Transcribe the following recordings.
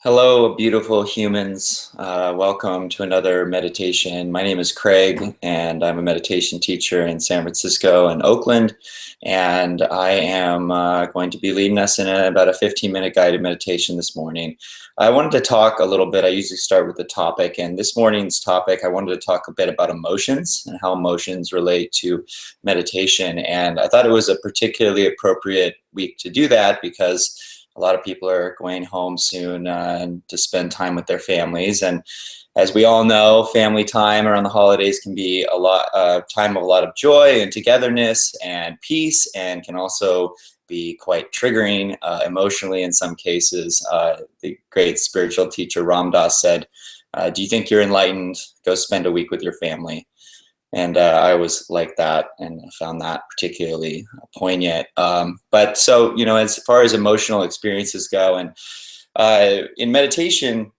Hello, beautiful humans. Welcome to another meditation. My name is Craig, and I'm a meditation teacher in San Francisco and Oakland. And I am going to be leading us in about a 15-minute guided meditation this morning. I wanted to talk a little bit. I usually start with the topic, and this morning's topic, I wanted to talk a bit about emotions and how emotions relate to meditation. And I thought it was a particularly appropriate week to do that because a lot of people are going home soon and to spend time with their families. And as we all know, family time around the holidays can be a lot time of a lot of joy and togetherness and peace, and can also be quite triggering emotionally in some cases. The great spiritual teacher Ram Dass said, "Do you think you're enlightened? Go spend a week with your family." And I was like that, and I found that particularly poignant. But so, as far as emotional experiences go, and in meditation,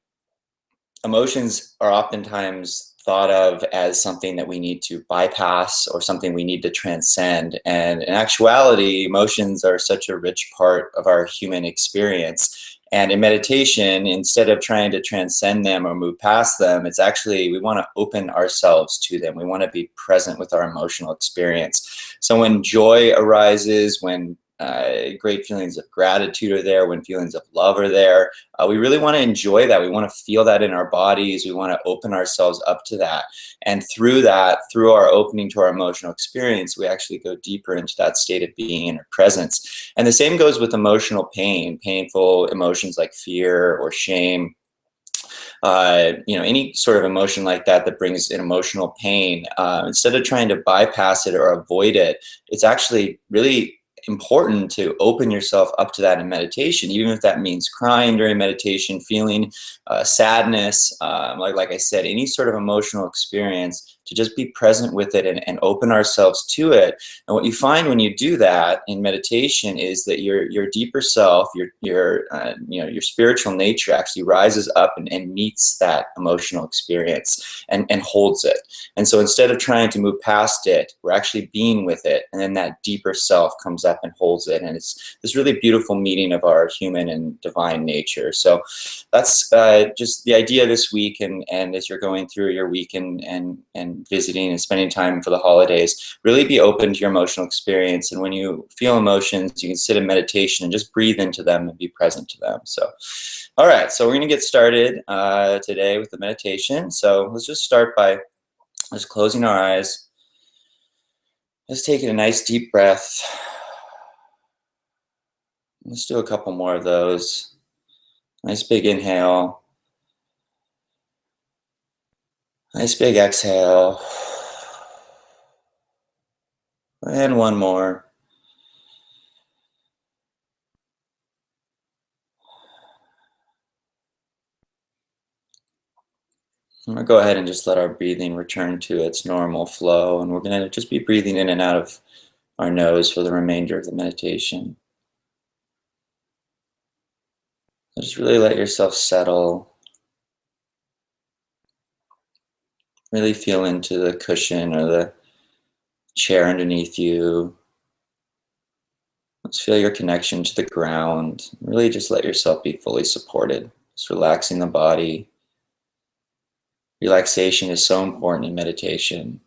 emotions are oftentimes thought of as something that we need to bypass or something we need to transcend. And in actuality, emotions are such a rich part of our human experience. And in meditation, instead of trying to transcend them or move past them, it's actually, we want to open ourselves to them. We want to be present with our emotional experience. So when joy arises, when great feelings of gratitude are there, when feelings of love are there, we really want to enjoy that. We want to feel that in our bodies. We want to open ourselves up to that. And through that, through our opening to our emotional experience, we actually go deeper into that state of being and presence. And the same goes with emotional pain, painful emotions like fear or shame. Any sort of emotion like that that brings an emotional pain, instead of trying to bypass it or avoid it, it's actually really important to open yourself up to that in meditation, even if that means crying during meditation, feeling sadness, like I said, any sort of emotional experience, to just be present with it and open ourselves to it. And what you find when you do that in meditation is that your deeper self, your spiritual nature actually rises up and meets that emotional experience and holds it. And so instead of trying to move past it, we're actually being with it, and then that deeper self comes up and holds it. And it's this really beautiful meeting of our human and divine nature. So that's just the idea this week. And as you're going through your week and visiting and spending time for the holidays, really be open to your emotional experience. And when you feel emotions, you can sit in meditation and just breathe into them and be present to them. So, all right, so we're going to get started today with the meditation. So let's just start by just closing our eyes. Just taking a nice deep breath. Let's do a couple more of those. Nice big inhale. Nice big exhale. And one more. I'm going to go ahead and just let our breathing return to its normal flow. And we're going to just be breathing in and out of our nose for the remainder of the meditation. So just really let yourself settle. Really feel into the cushion or the chair underneath you. Let's feel your connection to the ground. Really just let yourself be fully supported. Just relaxing the body. Relaxation is so important in meditation.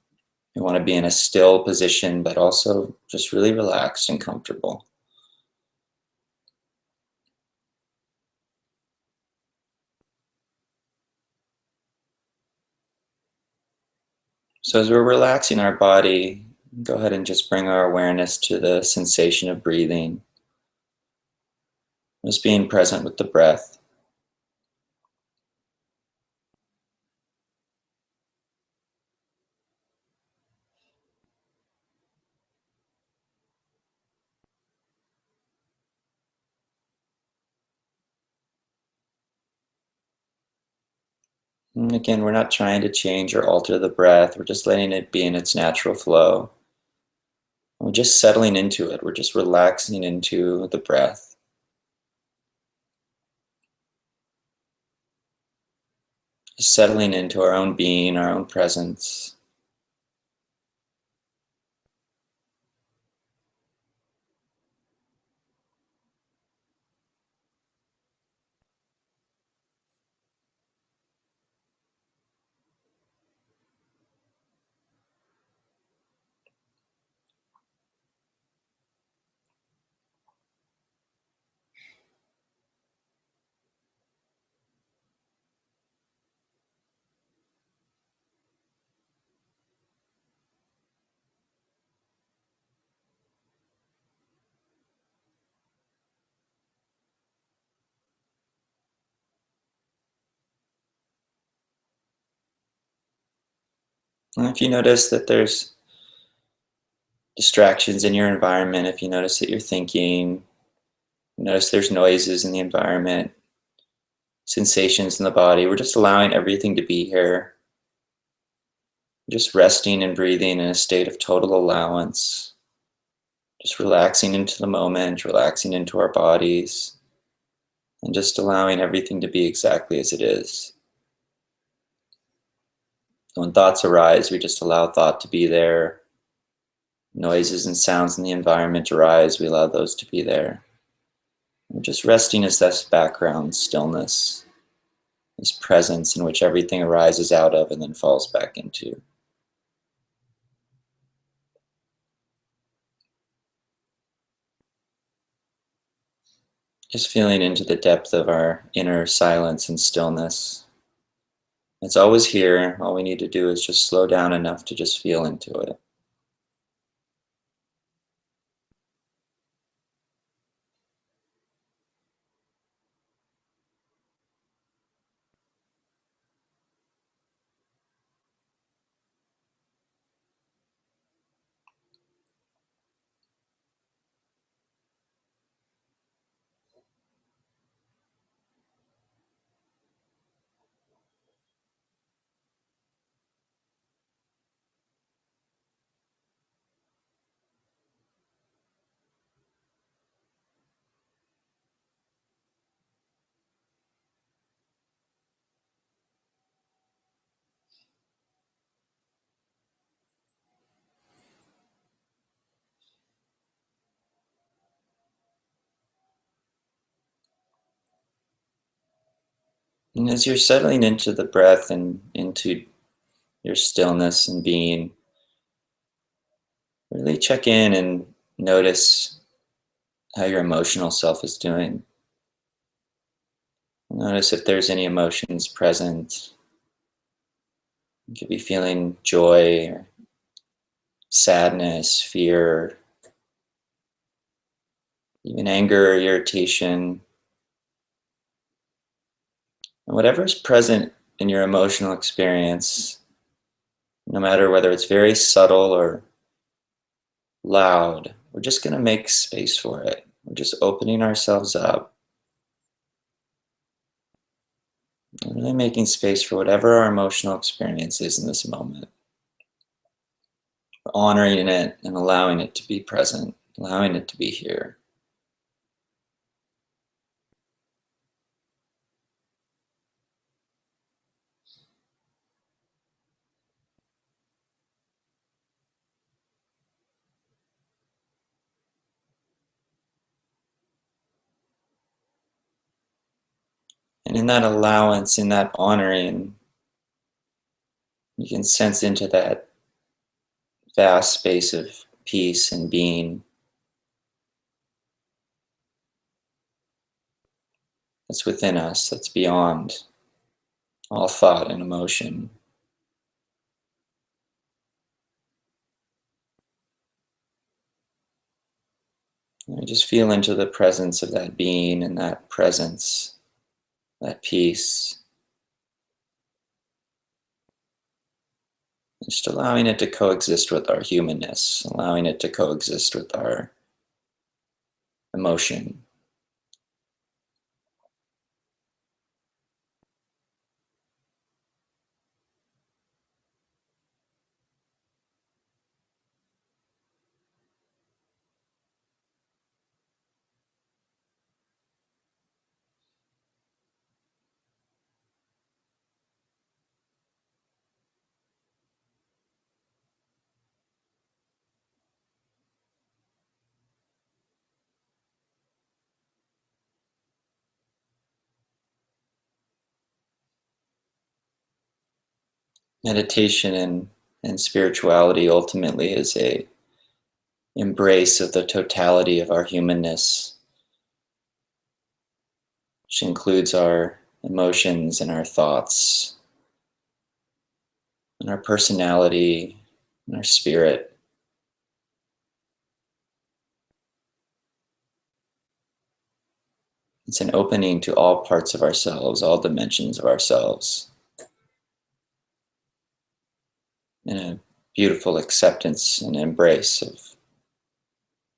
You want to be in a still position, but also just really relaxed and comfortable. So as we're relaxing our body, go ahead and just bring our awareness to the sensation of breathing. Just being present with the breath. And again, we're not trying to change or alter the breath. We're just letting it be in its natural flow. We're just settling into it. We're just relaxing into the breath. Just settling into our own being, our own presence. And if you notice that there's distractions in your environment, if you notice that you're thinking, notice there's noises in the environment, sensations in the body, we're just allowing everything to be here. Just resting and breathing in a state of total allowance. Just relaxing into the moment, relaxing into our bodies, and just allowing everything to be exactly as it is. When thoughts arise, we just allow thought to be there. Noises and sounds in the environment arise, we allow those to be there. We're just resting as this background stillness, this presence in which everything arises out of and then falls back into. Just feeling into the depth of our inner silence and stillness. It's always here. All we need to do is just slow down enough to just feel into it. And as you're settling into the breath and into your stillness and being, really check in and notice how your emotional self is doing. Notice if there's any emotions present. You could be feeling joy or sadness, fear, even anger or irritation. And whatever is present in your emotional experience, no matter whether it's very subtle or loud, we're just going to make space for it. We're just opening ourselves up and really making space for whatever our emotional experience is in this moment. We're honoring it and allowing it to be present, allowing it to be here. And in that allowance, in that honoring, you can sense into that vast space of peace and being that's within us, that's beyond all thought and emotion. And you just feel into the presence of that being and that presence, that peace. And just allowing it to coexist with our humanness, allowing it to coexist with our emotion. Meditation and spirituality ultimately is a embrace of the totality of our humanness, which includes our emotions and our thoughts and our personality and our spirit. It's an opening to all parts of ourselves, all dimensions of ourselves. in a beautiful acceptance and embrace of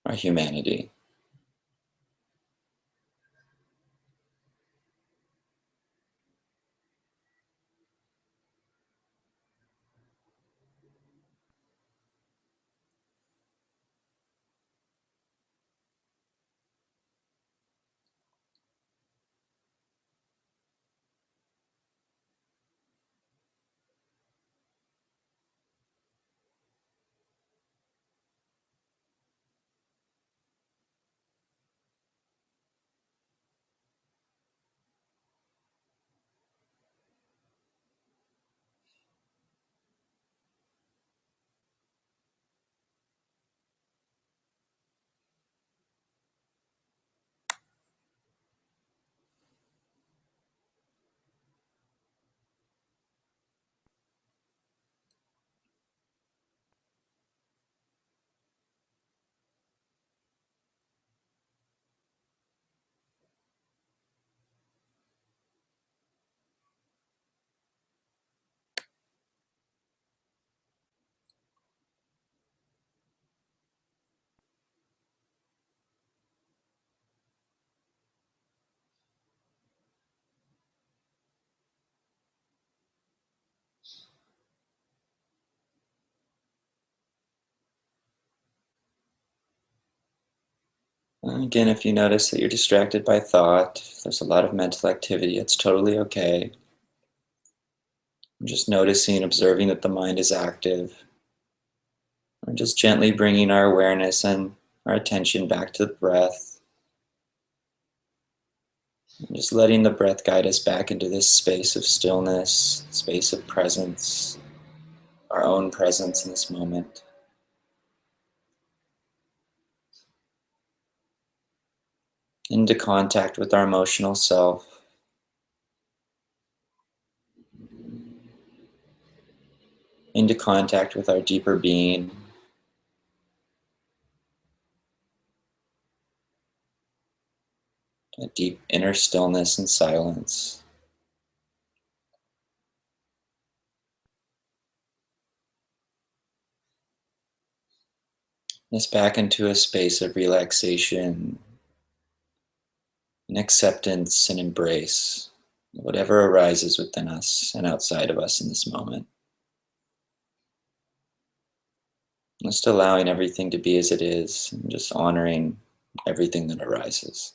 our humanity. And again, if you notice that you're distracted by thought, if there's a lot of mental activity, it's totally okay. I'm just noticing, observing that the mind is active, and just gently bringing our awareness and our attention back to the breath, and just letting the breath guide us back into this space of stillness, space of presence, our own presence in this moment, into contact with our emotional self, into contact with our deeper being, a deep inner stillness and silence. Us back into a space of relaxation and acceptance and embrace, whatever arises within us and outside of us in this moment. Just allowing everything to be as it is and just honoring everything that arises.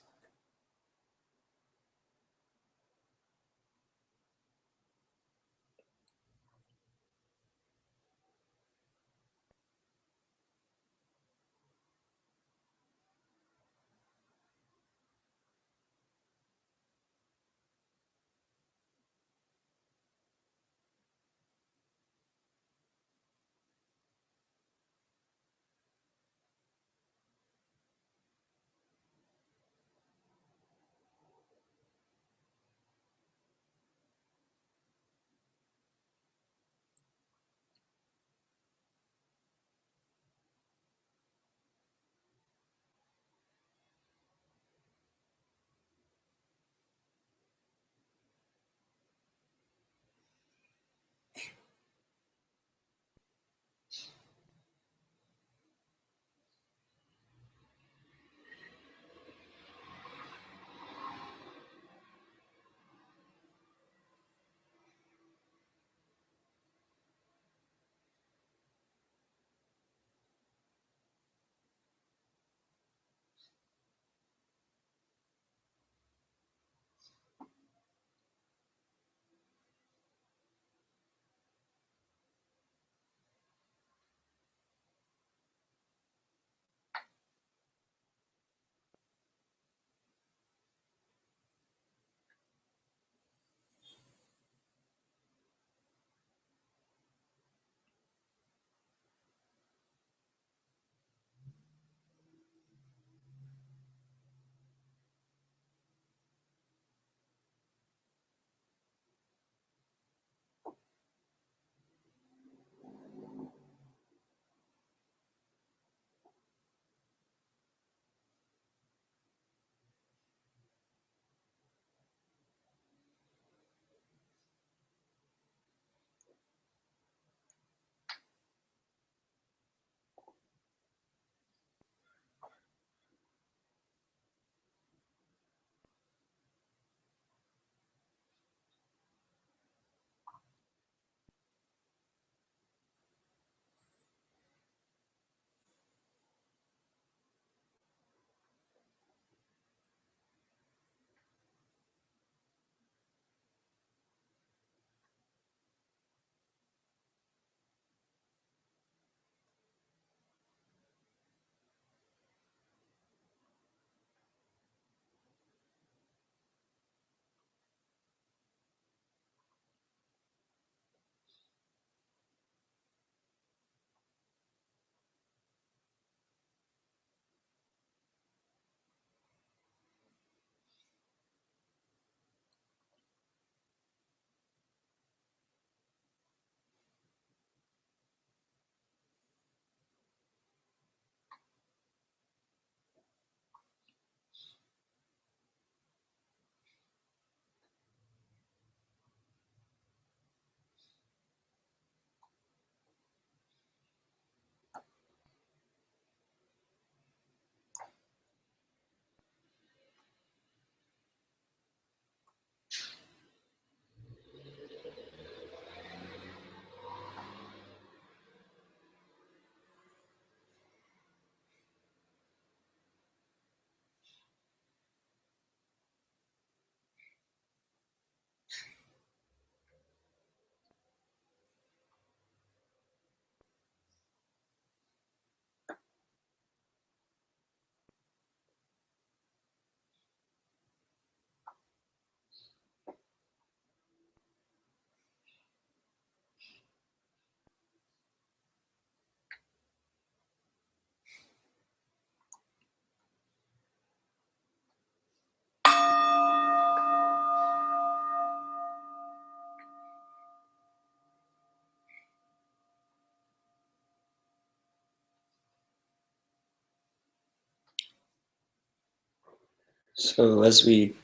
So as we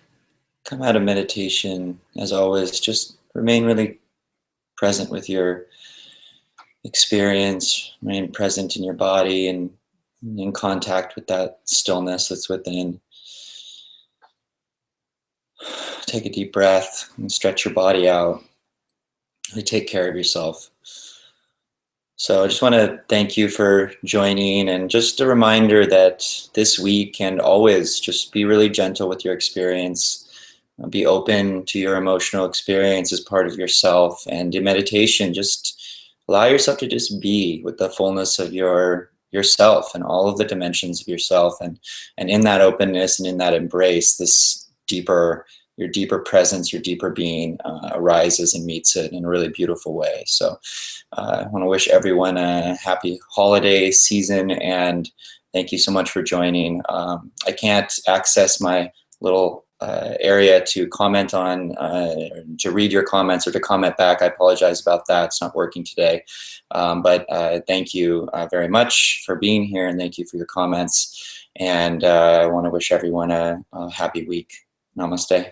come out of meditation, as always, just remain really present with your experience, remain present in your body and in contact with that stillness that's within. Take a deep breath and stretch your body out. Really take care of yourself. So I just want to thank you for joining, and just a reminder that this week and always just be really gentle with your experience. Be open to your emotional experience as part of yourself, and in meditation, just allow yourself to just be with the fullness of yourself and all of the dimensions of yourself, and in that openness and in that embrace, this deeper your deeper presence, your deeper being arises and meets it in a really beautiful way. So I want to wish everyone a happy holiday season, and thank you so much for joining. I can't access my little area to comment on, to read your comments or to comment back. I apologize about that. It's not working today. But thank you very much for being here, and thank you for your comments. And I want to wish everyone a happy week. Namaste.